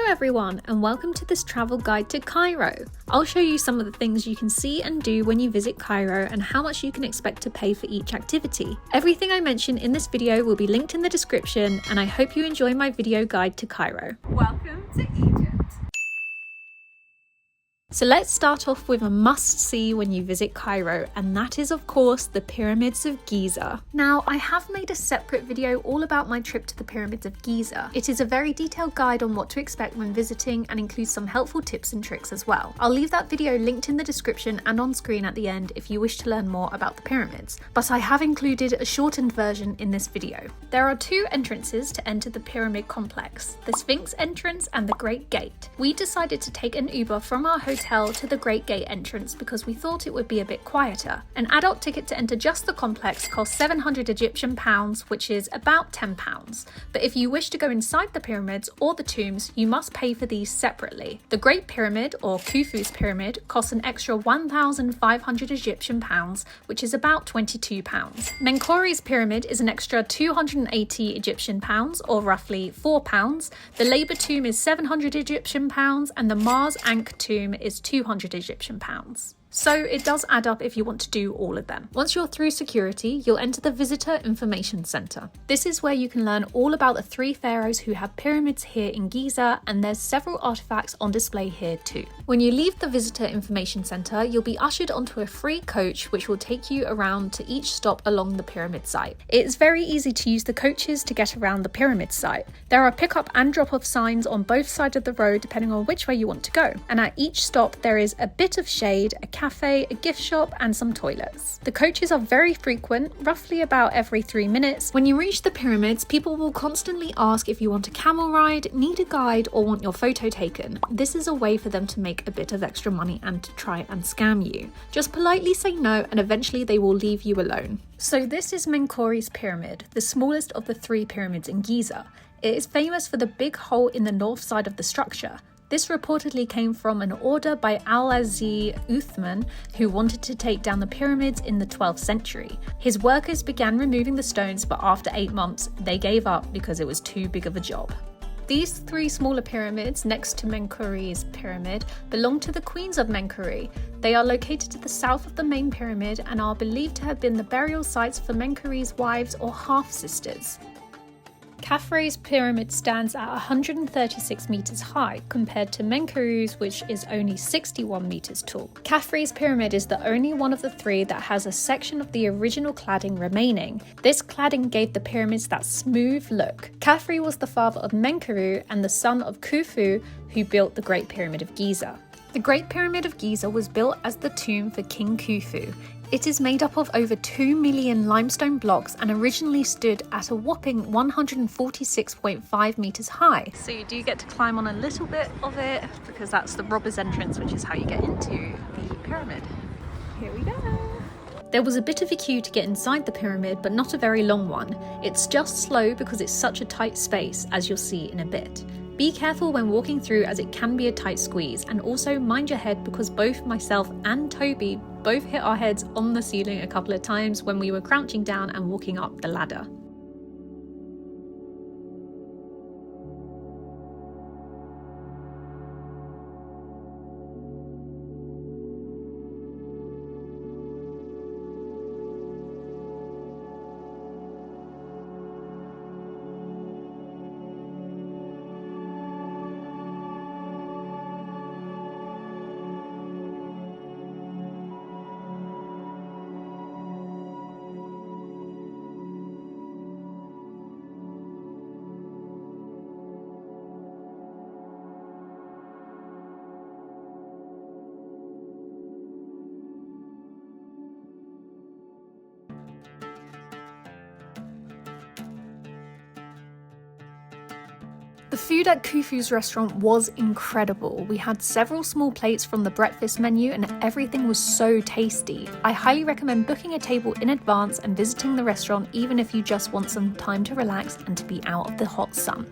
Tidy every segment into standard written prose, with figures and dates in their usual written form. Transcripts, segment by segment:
Hello everyone, and welcome to this travel guide to Cairo. I'll show you some of the things you can see and do when you visit Cairo and how much you can expect to pay for each activity. Everything I mention in this video will be linked in the description, and I hope you enjoy my video guide to Cairo. Welcome to Egypt. So let's start off with a must-see when you visit Cairo, and that is of course the Pyramids of Giza. Now, I have made a separate video all about my trip to the Pyramids of Giza. It is a very detailed guide on what to expect when visiting and includes some helpful tips and tricks as well. I'll leave that video linked in the description and on screen at the end if you wish to learn more about the pyramids, but I have included a shortened version in this video. There are two entrances to enter the pyramid complex, the Sphinx entrance and the Great Gate. We decided to take an Uber from our hotel to the Great Gate entrance because we thought it would be a bit quieter. An adult ticket to enter just the complex costs 700 Egyptian pounds, which is about £10. But if you wish to go inside the pyramids or the tombs, you must pay for these separately. The Great Pyramid, or Khufu's Pyramid, costs an extra 1,500 Egyptian pounds, which is about £22. N.M.E.C's Pyramid is an extra 280 Egyptian pounds, or roughly £4. The Labour Tomb is 700 Egyptian pounds, and the Mars Ankh Tomb is 200 Egyptian pounds. So it does add up if you want to do all of them. Once you're through security, you'll enter the Visitor Information Centre. This is where you can learn all about the three pharaohs who had pyramids here in Giza, and there's several artifacts on display here too. When you leave the Visitor Information Centre, you'll be ushered onto a free coach which will take you around to each stop along the pyramid site. It's very easy to use the coaches to get around the pyramid site. There are pick-up and drop-off signs on both sides of the road depending on which way you want to go. And at each stop there is a bit of shade, a cafe, a gift shop and some toilets. The coaches are very frequent, roughly about every 3 minutes. When you reach the pyramids, people will constantly ask if you want a camel ride, need a guide or want your photo taken. This is a way for them to make a bit of extra money and to try and scam you. Just politely say no and eventually they will leave you alone. So this is N.M.E.C's pyramid, the smallest of the three pyramids in Giza. It is famous for the big hole in the north side of the structure. This reportedly came from an order by Al-Aziz Uthman, who wanted to take down the pyramids in the 12th century. His workers began removing the stones, but after 8 months, they gave up because it was too big of a job. These three smaller pyramids next to N.M.E.C's pyramid belong to the queens of N.M.E.C. They are located to the south of the main pyramid and are believed to have been the burial sites for N.M.E.C's wives or half-sisters. Khafre's pyramid stands at 136 meters high compared to Menkaru's, which is only 61 meters tall. Khafre's pyramid is the only one of the three that has a section of the original cladding remaining. This cladding gave the pyramids that smooth look. Khafre was the father of Menkaru and the son of Khufu, who built the Great Pyramid of Giza. The Great Pyramid of Giza was built as the tomb for King Khufu. It is made up of over 2 million limestone blocks and originally stood at a whopping 146.5 meters high. So you do get to climb on a little bit of it because that's the robber's entrance, which is how you get into the pyramid. Here we go. There was a bit of a queue to get inside the pyramid, but not a very long one. It's just slow because it's such a tight space, as you'll see in a bit. Be careful when walking through as it can be a tight squeeze, and also mind your head because both myself and Toby both hit our heads on the ceiling a couple of times when we were crouching down and walking up the ladder. The food at Khufu's restaurant was incredible. We had several small plates from the breakfast menu and everything was so tasty. I highly recommend booking a table in advance and visiting the restaurant even if you just want some time to relax and to be out of the hot sun.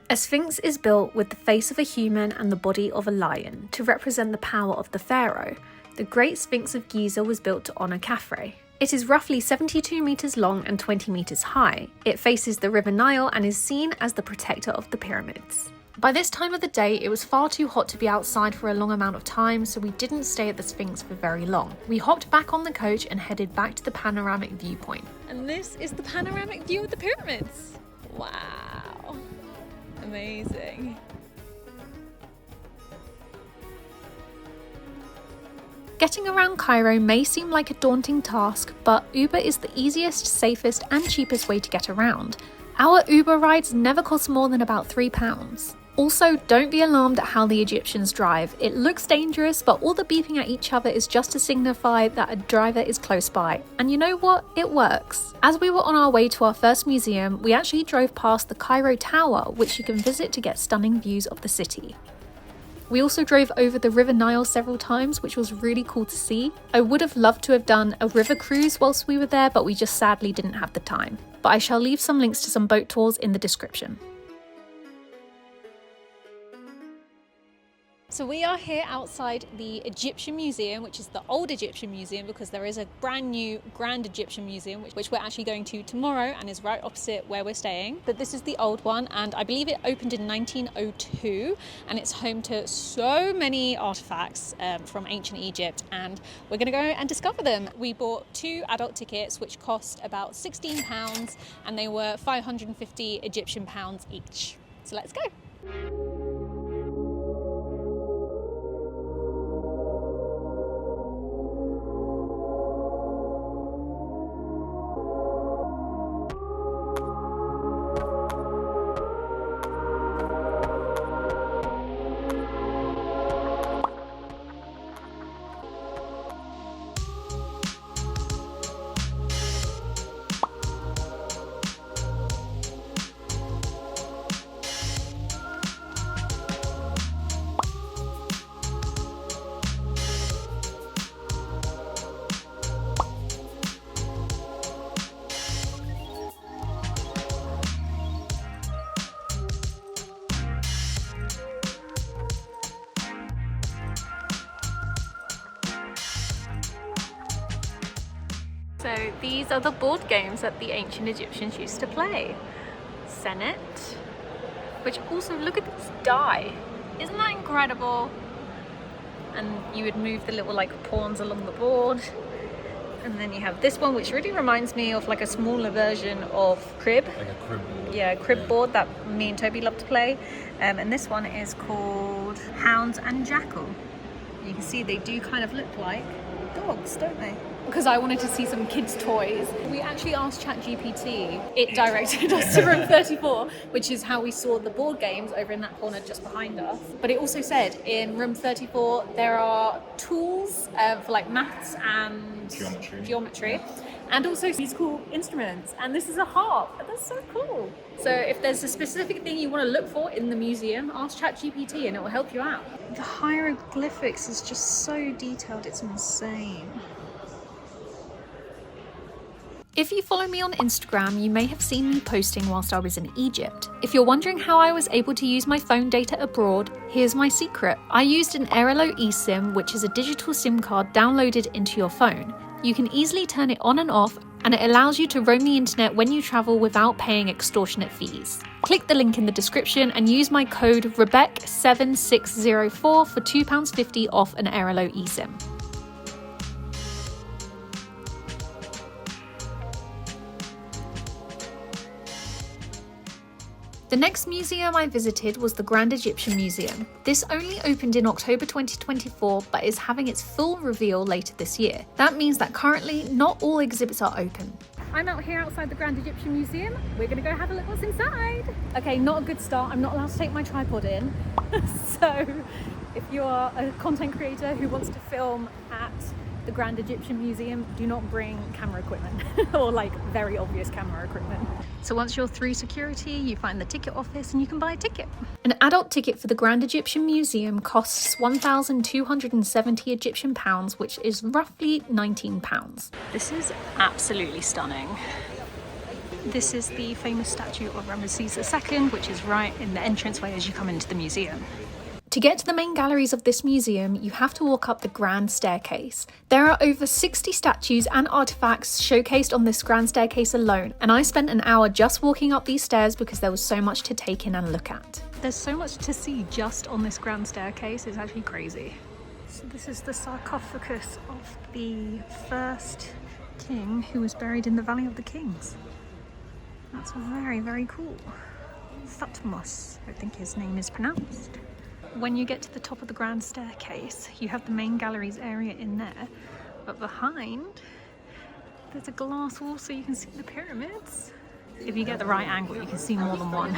A sphinx is built with the face of a human and the body of a lion to represent the power of the pharaoh. The Great Sphinx of Giza was built to honour Khafre. It is roughly 72 meters long and 20 meters high. It faces the River Nile and is seen as the protector of the pyramids. By this time of the day, it was far too hot to be outside for a long amount of time, so we didn't stay at the Sphinx for very long. We hopped back on the coach and headed back to the panoramic viewpoint. And this is the panoramic view of the pyramids. Wow, amazing. Getting around Cairo may seem like a daunting task, but Uber is the easiest, safest and cheapest way to get around. Our Uber rides never cost more than about £3. Also, don't be alarmed at how the Egyptians drive. It looks dangerous, but all the beeping at each other is just to signify that a driver is close by. And you know what? It works. As we were on our way to our first museum, we actually drove past the Cairo Tower, which you can visit to get stunning views of the city. We also drove over the River Nile several times, which was really cool to see. I would have loved to have done a river cruise whilst we were there, but we just sadly didn't have the time. But I shall leave some links to some boat tours in the description. So we are here outside the Egyptian Museum, which is the old Egyptian Museum, because there is a brand new Grand Egyptian Museum, which we're actually going to tomorrow and is right opposite where we're staying. But this is the old one, and I believe it opened in 1902, and it's home to so many artifacts from ancient Egypt, and we're going to go and discover them. We bought 2 adult tickets, which cost about £16, and they were 550 Egyptian pounds each. So let's go. So these are the board games that the ancient Egyptians used to play. Senet, which also, look at this die. Isn't that incredible? And you would move the little like pawns along the board. And then you have this one, which really reminds me of like a smaller version of crib. Like a crib board. Yeah, a crib board that me and Toby love to play. And this one is called Hounds and Jackal. You can see they do kind of look like dogs, don't they? Because I wanted to see some kids' toys. We actually asked ChatGPT. It directed us to room 34, which is how we saw the board games over in that corner just behind us. But it also said in room 34 there are tools for like maths and geometry, and also musical instruments. And this is a harp. That's so cool. So if there's a specific thing you want to look for in the museum, ask ChatGPT and it will help you out. The hieroglyphics is just so detailed, it's insane. If you follow me on Instagram, you may have seen me posting whilst I was in Egypt. If you're wondering how I was able to use my phone data abroad, here's my secret. I used an Airalo eSIM, which is a digital SIM card downloaded into your phone. You can easily turn it on and off, and it allows you to roam the internet when you travel without paying extortionate fees. Click the link in the description and use my code REBEC7604 for £2.50 off an Airalo eSIM. The next museum I visited was the Grand Egyptian Museum. This only opened in October 2024, but is having its full reveal later this year. That means that currently not all exhibits are open. I'm out here outside the Grand Egyptian Museum. We're gonna go have a look what's inside. Okay, not a good start. I'm not allowed to take my tripod in. So if you are a content creator who wants to film at the Grand Egyptian Museum, do not bring camera equipment or like very obvious camera equipment. So once you're through security, you find the ticket office and you can buy a ticket. An adult ticket for the Grand Egyptian Museum costs 1,270 Egyptian pounds, which is roughly £19. This is absolutely stunning. This is the famous statue of Ramesses II, which is right in the entranceway as you come into the museum. To get to the main galleries of this museum, you have to walk up the grand staircase. There are over 60 statues and artifacts showcased on this grand staircase alone, and I spent an hour just walking up these stairs because there was so much to take in and look at. There's so much to see just on this grand staircase, it's actually crazy. So this is the sarcophagus of the first king who was buried in the Valley of the Kings. That's very, very cool. Thutmose, I think his name is pronounced. When you get to the top of the grand staircase, you have the main galleries area in there, but behind there's a glass wall so you can see the pyramids. If you get the right angle, you can see more than one.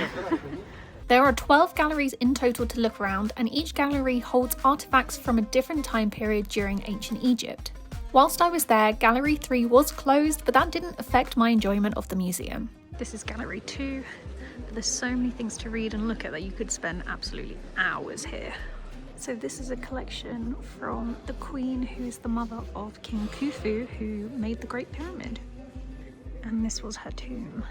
There are 12 galleries in total to look around, and each gallery holds artifacts from a different time period during ancient Egypt. Whilst I was there, Gallery 3 was closed, but that didn't affect my enjoyment of the museum. This is Gallery 2. But there's so many things to read and look at that you could spend absolutely hours here. So this is a collection from the queen who is the mother of King Khufu, who made the Great Pyramid. And this was her tomb.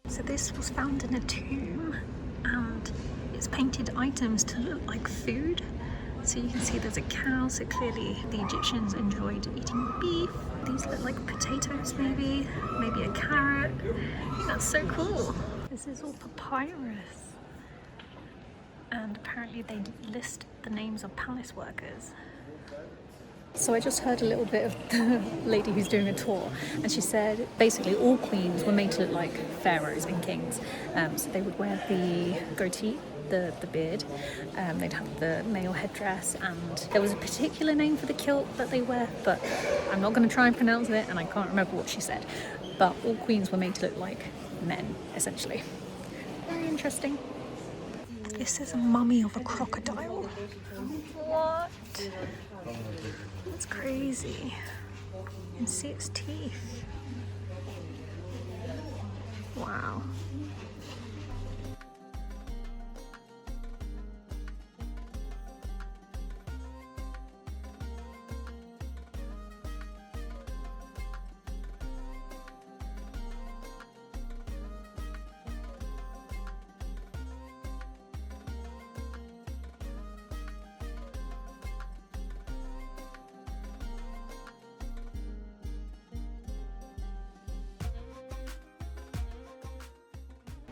So this was found in a tomb, and it's painted items to look like food. So you can see there's a cow, so clearly the Egyptians enjoyed eating beef. These look like potatoes maybe a carrot. That's so cool. This is all papyrus. And apparently they list the names of palace workers. So I just heard a little bit of the lady who's doing a tour, and she said basically all queens were made to look like pharaohs and kings. So they would wear the goatee, the beard, they'd have the male headdress, and there was a particular name for the kilt that they wear, but I'm not going to try and pronounce it, and I can't remember what she said. But all queens were made to look like men, essentially. Very interesting. This is a mummy of a crocodile. What? That's crazy. You can see its teeth. Wow.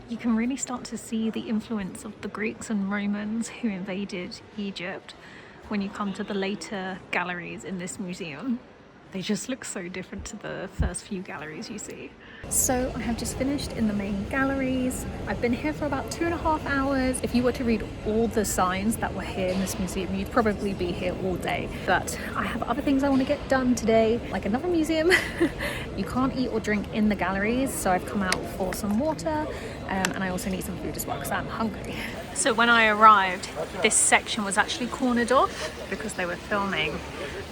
You can really start to see the influence of the Greeks and Romans who invaded Egypt when you come to the later galleries in this museum. They just look so different to the first few galleries you see. So I have just finished in the main galleries. I've been here for about 2.5 hours. If you were to read all the signs that were here in this museum, you'd probably be here all day. But I have other things I want to get done today, like another museum. You can't eat or drink in the galleries, so I've come out for some water, and I also need some food as well because I'm hungry. So when I arrived, this section was actually cornered off because they were filming.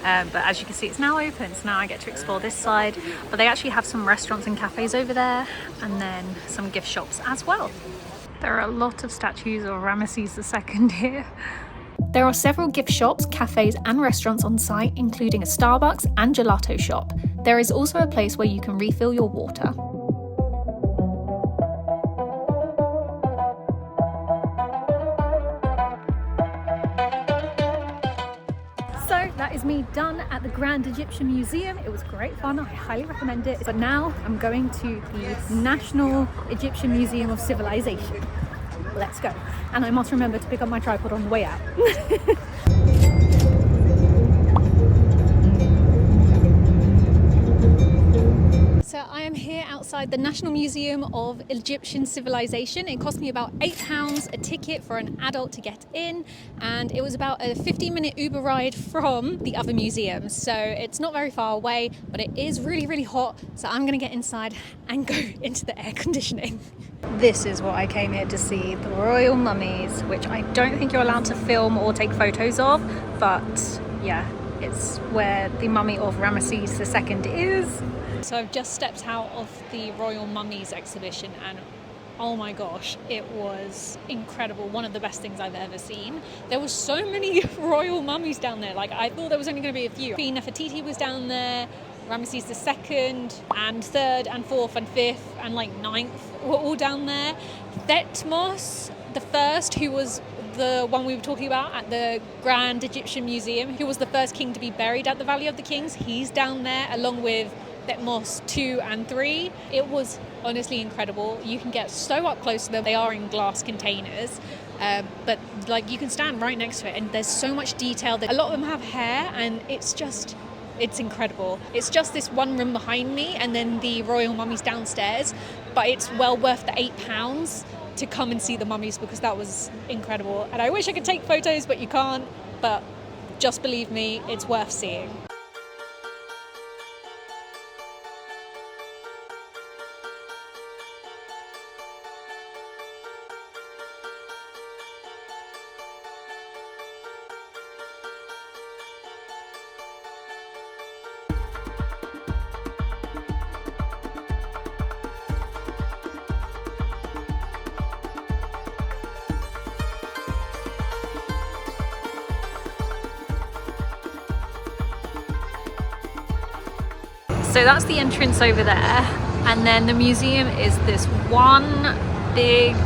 But as you can see, it's now open, so now I get to explore this side. But they actually have some restaurants and cafes over there, and then some gift shops as well. There are a lot of statues of Ramesses II here. There are several gift shops, cafes and restaurants on site, including a Starbucks and gelato shop. There is also a place where you can refill your water. That is me done at the Grand Egyptian Museum. It was great fun, I highly recommend it. But now I'm going to the National Egyptian Museum of Civilization. Let's go. And I must remember to pick up my tripod on the way out. So I am here outside the National Museum of Egyptian Civilization. It cost me about £8 a ticket for an adult to get in, and it was about a 15-minute Uber ride from the other museums. So it's not very far away, but it is really, really hot. So I'm gonna get inside and go into the air conditioning. This is what I came here to see, the royal mummies, which I don't think you're allowed to film or take photos of, but yeah, It's where the mummy of Ramesses II is. So I've just stepped out of the Royal Mummies exhibition and oh my gosh, it was incredible. One of the best things I've ever seen. There were so many royal mummies down there. Like, I thought there was only going to be a few. Queen Nefertiti was down there, Ramesses II, and 3rd and 4th and 5th and like 9th were all down there. N.M.E.C, the first, who was the one we were talking about at the Grand Egyptian Museum, who was the first king to be buried at the Valley of the Kings, he's down there along with N.M.E.C 2 and 3. It was honestly incredible. You can get so up close to them. They are in glass containers, but like you can stand right next to it and there's so much detail. A lot of them have hair and it's incredible. It's just this one room behind me and then the royal mummies downstairs, but it's well worth the £8 to come and see the mummies because that was incredible. And I wish I could take photos, but you can't. But just believe me, it's worth seeing. So that's the entrance over there, and then the museum is this one big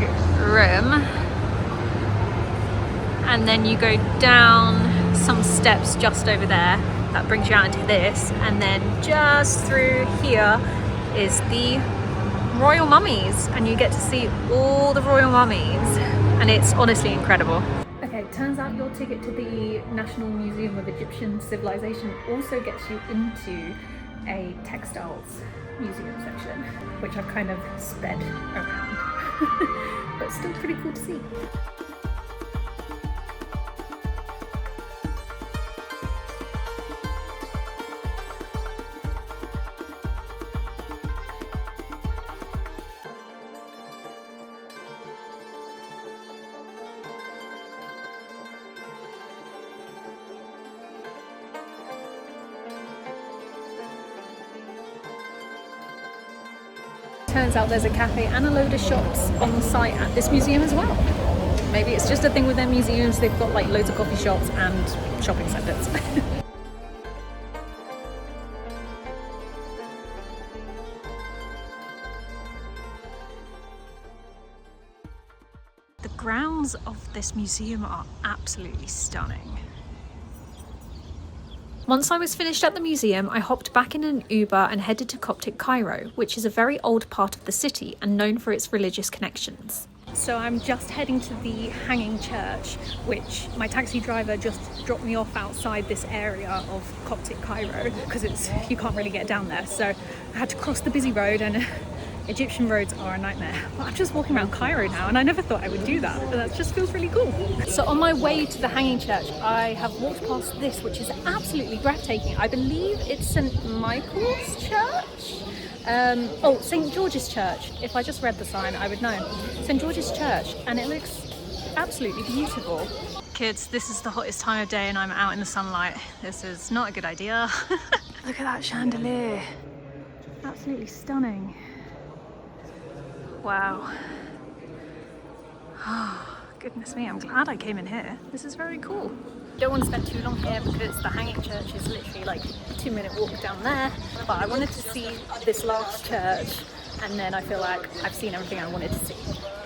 room, and then you go down some steps just over there that brings you out into this, and then just through here is the royal mummies, and you get to see all the royal mummies, and it's honestly incredible. Okay, turns out your ticket to the National Museum of Egyptian Civilization also gets you into a textiles museum section, which I've kind of sped around, but still pretty cool to see. Turns out there's a cafe and a load of shops on the site at this museum as well. Maybe it's just a thing with their museums, they've got like loads of coffee shops and shopping centres. The grounds of this museum are absolutely stunning. Once I was finished at the museum, I hopped back in an Uber and headed to Coptic Cairo, which is a very old part of the city and known for its religious connections. So I'm just heading to the Hanging Church, which my taxi driver just dropped me off outside this area of Coptic Cairo because you can't really get down there. So I had to cross the busy road, and Egyptian roads are a nightmare. But I'm just walking around Cairo now, and I never thought I would do that, but that just feels really cool. So on my way to the Hanging Church, I have walked past this, which is absolutely breathtaking. I believe it's St. Michael's Church? St. George's Church. If I just read the sign, I would know. St. George's Church, and it looks absolutely beautiful. Kids, this is the hottest time of day and I'm out in the sunlight. This is not a good idea. Look at that chandelier. Absolutely stunning. Wow. Oh, goodness me, I'm glad I came in here. This is very cool. Don't want to spend too long here because the Hanging Church is literally like a 2-minute walk down there. But I wanted to see this last church, and then I feel like I've seen everything I wanted to see.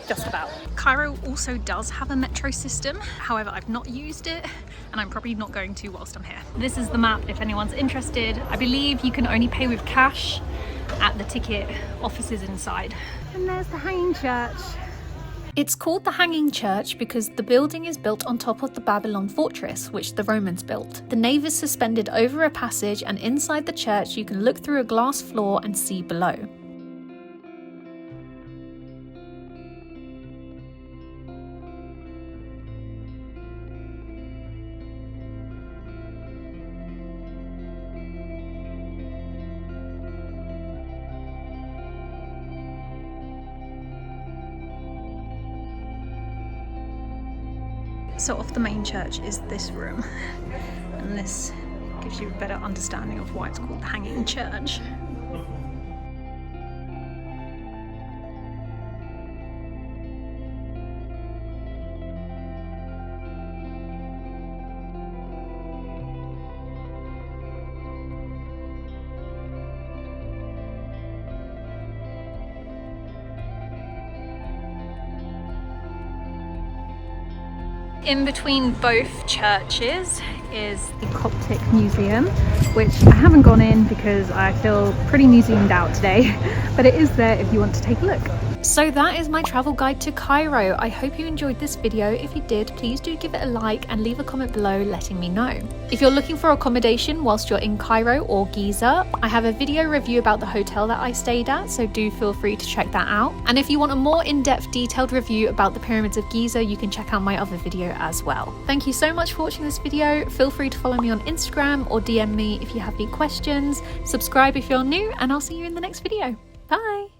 Just about. Cairo also does have a metro system. However, I've not used it, and I'm probably not going to whilst I'm here. This is the map if anyone's interested. I believe you can only pay with cash at the ticket offices inside. And there's the Hanging Church. It's called the Hanging Church because the building is built on top of the Babylon fortress, which the Romans built. The nave is suspended over a passage, and inside the church you can look through a glass floor and see below. So off the main church is this room, and this gives you a better understanding of why it's called the Hanging Church. In between both churches is the Coptic Museum, which I haven't gone in because I feel pretty museumed out today, but it is there if you want to take a look. So that is my travel guide to Cairo. I hope you enjoyed this video. If you did, please do give it a like and leave a comment below letting me know. If you're looking for accommodation whilst you're in Cairo or Giza, I have a video review about the hotel that I stayed at, so do feel free to check that out. And if you want a more in-depth detailed review about the Pyramids of Giza, you can check out my other video as well. Thank you so much for watching this video. Feel free to follow me on Instagram or DM me if you have any questions. Subscribe if you're new, and I'll see you in the next video. Bye!